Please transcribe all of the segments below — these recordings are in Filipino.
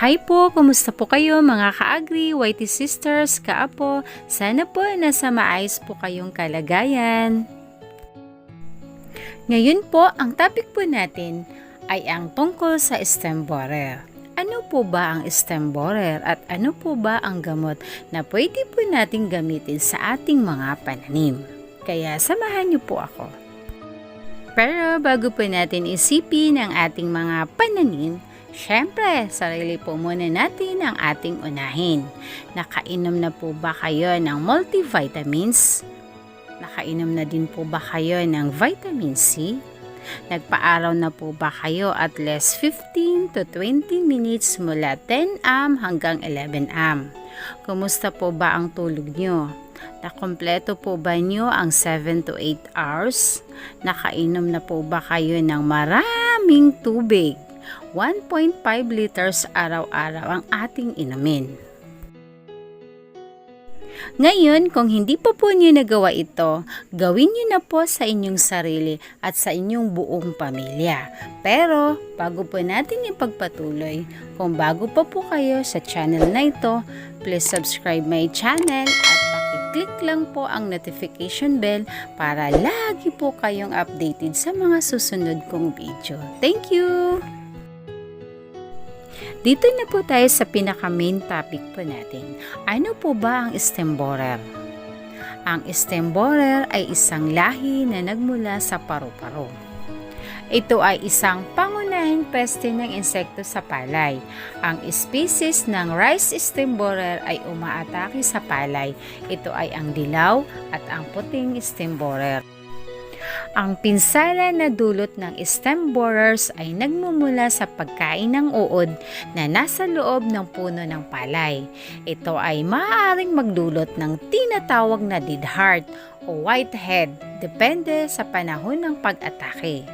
Hi po, kumusta po kayo mga ka-agri, YT sisters, kaapo? Sana po nasa maayos po kayong kalagayan. Ngayon po, ang topic po natin ay ang tungkol sa stem borer. Ano po ba ang stem borer at ano po ba ang gamot na pwede po nating gamitin sa ating mga pananim? Kaya samahan niyo po ako. Pero bago po natin isipin ang ating mga pananim, syempre, sarili po muna natin ang ating unahin. Nakainom na po ba kayo ng multivitamins? Nakainom na din po ba kayo ng vitamin C? Nagpaaraw na po ba kayo at least 15 to 20 minutes mula 10 am hanggang 11 am? Kumusta po ba ang tulog nyo? Nakompleto po ba nyo ang 7 to 8 hours? Nakainom na po ba kayo ng maraming tubig? 1.5 liters araw-araw ang ating inumin. Ngayon, kung hindi pa po niyo nagawa ito, gawin niyo na po sa inyong sarili at sa inyong buong pamilya. Pero, bago po natin ipagpatuloy, kung bago pa po kayo sa channel na ito, please subscribe my channel at pakiclick lang po ang notification bell para lagi po kayong updated sa mga susunod kong video. Thank you! Dito na po tayo sa pinaka-main topic po natin. Ano po ba ang stem borer? Ang stem borer ay isang lahi na nagmula sa paru-paro. Ito ay isang pangunahing peste ng insekto sa palay. Ang species ng rice stem borer ay umaatake sa palay. Ito ay ang dilaw at ang puting stem borer. Ang pinsala na dulot ng stem borers ay nagmumula sa pagkain ng uod na nasa loob ng puno ng palay. Ito ay maaaring magdulot ng tinatawag na dead heart o whitehead, depende sa panahon ng pag-atake.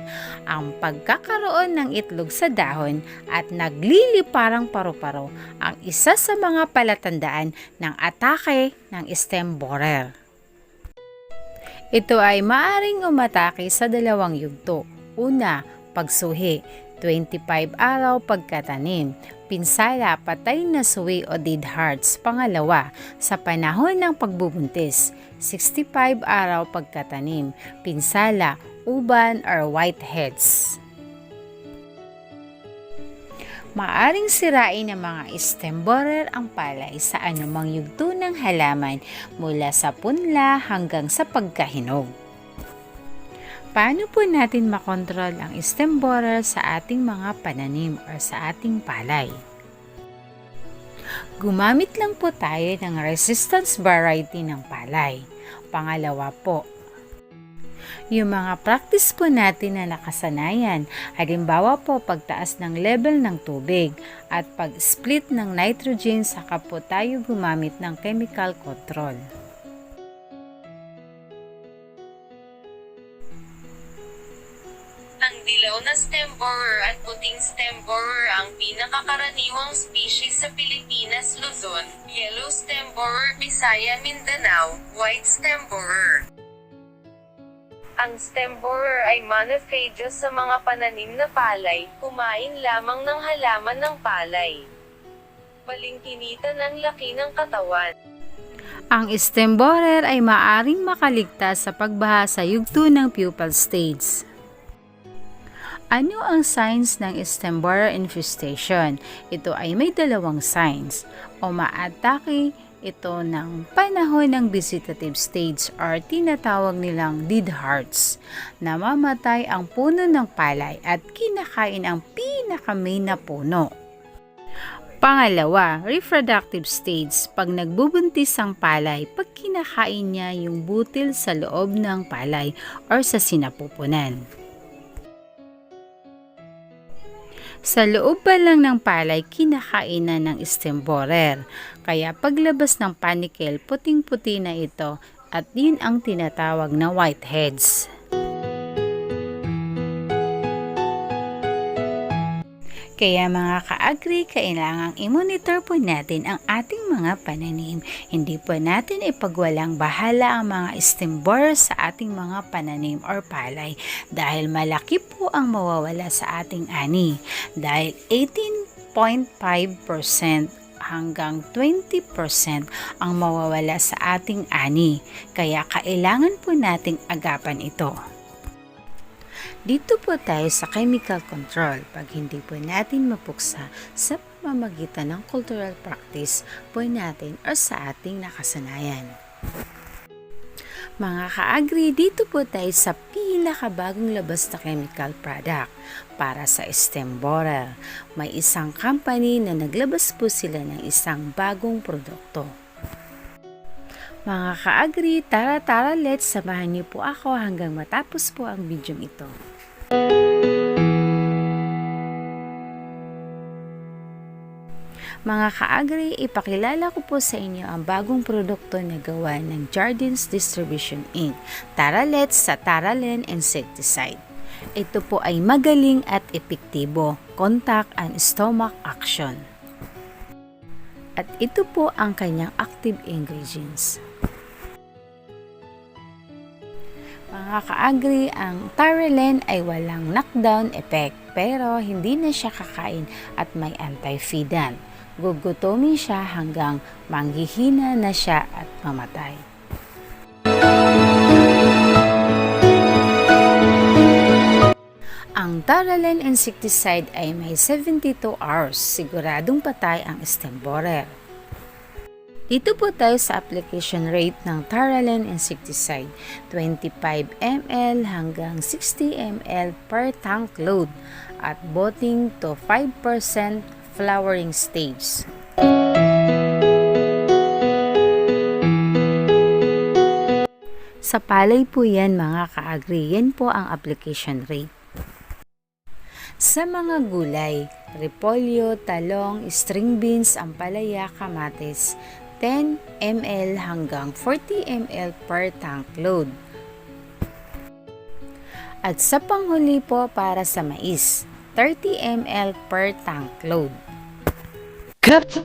Ang pagkakaroon ng itlog sa dahon at nagliliparang paru-paro ang isa sa mga palatandaan ng atake ng stem borer. Ito ay maaring umatake sa dalawang yugto. Una, pagsuhi, 25 araw pagkatanim. Pinsala, patay na suwi o dead hearts. Pangalawa, sa panahon ng pagbubuntis, 65 araw pagkatanim. Pinsala, uban or whiteheads. Maaring sirain ng mga stem borer ang palay sa anumang yugto ng halaman mula sa punla hanggang sa pagkahinog. Paano po natin makontrol ang stem borer sa ating mga pananim o sa ating palay? Gumamit lang po tayo ng resistance variety ng palay. Pangalawa po, yung mga practice po natin na nakasanayan, halimbawa po pagtaas ng level ng tubig at pag-split ng nitrogen saka po tayo gumamit ng chemical control. Ang dilaw na stem borer at puting stem borer ang pinakakaraniwang species sa Pilipinas, Luzon, yellow stem borer Bisaya, Mindanao, white stem borer. Ang stem borer ay monophagous sa mga pananim na palay, kumain lamang ng halaman ng palay. Balingkinitan ang laki ng katawan. Ang stem borer ay maaring makaligtas sa pagbaha sa yugto ng pupal stage. Ano ang signs ng stem borer infestation? Ito ay may dalawang signs. Umaatake ito ng panahon ng vegetative stage or tinatawag nilang dead hearts. Namamatay ang puno ng palay at kinakain ang pinaka-main na puno. Pangalawa, reproductive stage. Pag nagbubuntis ang palay, pag kinakain niya yung butil sa loob ng palay or sa sinapupunan. Sa loob pa lang ng palay, kinakainan ng stem borer. Kaya paglabas ng panicle, puting-puti na ito at yun ang tinatawag na whiteheads. Kaya mga ka-agri, kailangang i-monitor po natin ang ating mga pananim. Hindi po natin ipagwalang bahala ang mga stem borers sa ating mga pananim or palay dahil malaki po ang mawawala sa ating ani. Dahil 18 hanggang 20% ang mawawala sa ating ani, kaya kailangan po nating agapan ito. Dito po tayo sa chemical control. Pag hindi po natin mapuksa sa pamamagitan ng cultural practice po natin o sa ating nakasanayan. Mga ka-agri, dito po tayo sa pinakabagong labas na chemical product para sa stem borer. May isang company na naglabas po sila ng isang bagong produkto. Mga ka-agri, tara let's samahan niyo po ako hanggang matapos po ang video ito. Mga ka-agri, ipakilala ko po sa inyo ang bagong produkto na gawa ng Jardins Distribution Inc. Tara-let's sa Taralen Insecticide. Ito po ay magaling at epektibo, contact and stomach action. At ito po ang kanyang active ingredients. Mga ka-agri, ang Taralen ay walang knockdown effect pero hindi na siya kakain at may anti-feedant. Gugutomin siya hanggang manghihina na siya at mamatay. Ang Taralen insecticide ay may 72 hours, siguradong patay ang stem borer. Dito po tayo sa application rate ng Taralen insecticide, 25 ml hanggang 60 ml per tank load at boating to 5% flowering stage. Sa palay po yan mga ka-agri, yan po ang application rate. Sa mga gulay, repolyo, talong, string beans, ampalaya, kamatis, 10 ml hanggang 40 ml per tank load. At sa panghuli po para sa mais, 30 ml per tank load. Cut!